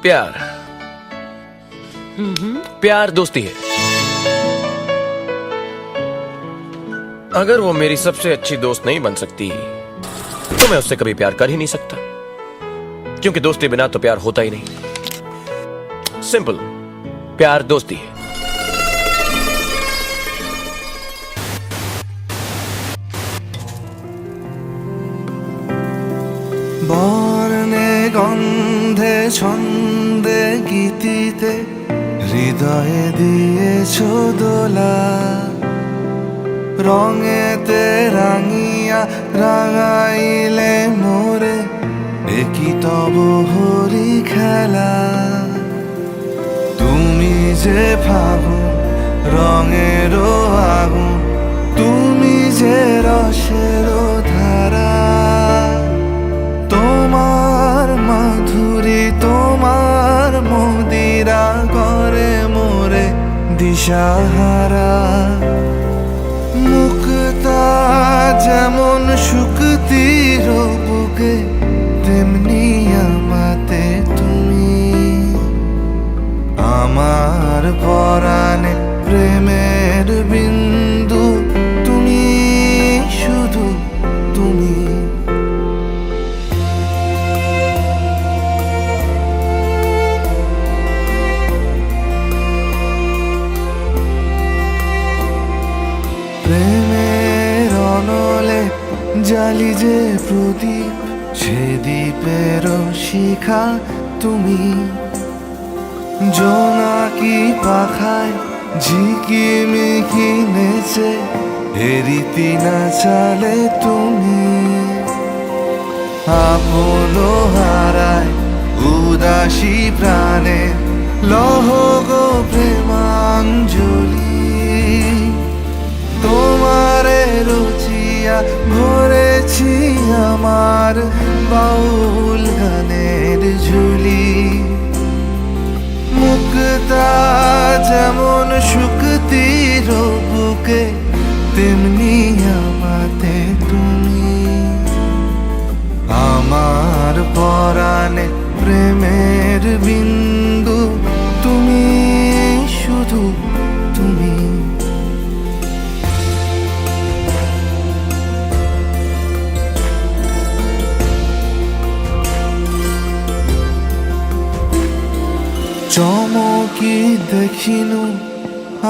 प्यार प्यार दोस्ती है। अगर वो मेरी सबसे अच्छी दोस्त नहीं बन सकती तो मैं उससे कभी प्यार कर ही नहीं सकता, क्योंकि दोस्ती बिना तो प्यार होता ही नहीं। सिंपल, प्यार दोस्ती है। বর্ণে গন্ধে ছন্দে গীতিতে হৃদয়ে দিয়েছ দোলা, রঙেতে রাঙিয়া রাঙাইলে মোরে একই তব হরি খেলা। তুমি যে ফাগুন রঙেরও আগুন, তুমি যে রসেরও ধারা, তোমার মাধুরী তোমার মদিরা করে মোরে দিশাহারা। মুক্তা যেমন শুকতির বুকে, তেমনি আমাতে তুমি। আমার পরাণে প্রেমের বিন্দু তুমি, শুধু তুমি। প্রেমের অনলে জালি যে প্রদীপ, সে দ্বীপের শিখা তুমি। জোনাকি পাখায় ঝিকিমিকি নেচে এরিতি না চালে তুমি। আপন হারায় উদাসী প্রাণে লহ গো প্রেমাঞ্জলি। তোমারে রুচিয়া ভরেছি আমার বাউল গানের ঝুলি। মুক্তা যেমন শুকতির বুকে, তেমনি আমাতে তুমি। আমার পরাণে প্রেমের বিন্দু তুমি, শুধু তুমি। চমকি দেখিনু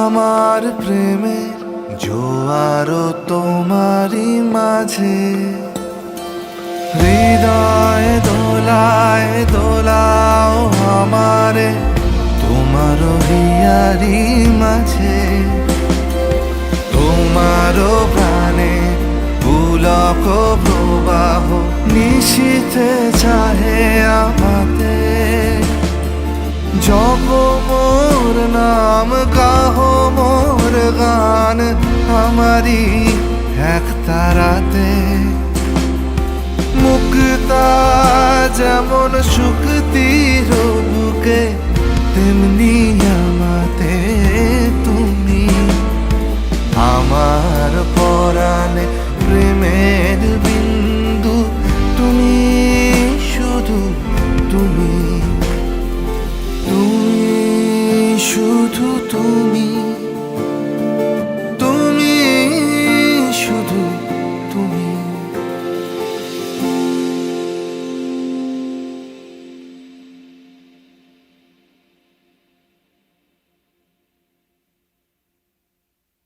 আমার প্রেমের জোয়ার তোমারই মাঝে। হৃদয় দোলায় দোলাও আমারে তোমার হিয়ারি মাঝে। তোমার প্রাণে পুলক প্রবাহ নিশীথে চাহে আমাতে। জপ মোর নাম কাহ মোর গান আমারি এক তারাতে। মুক্তা যেমন শুকতির বুকে, তেমনি আমাতে তুমি। আমার পরাণে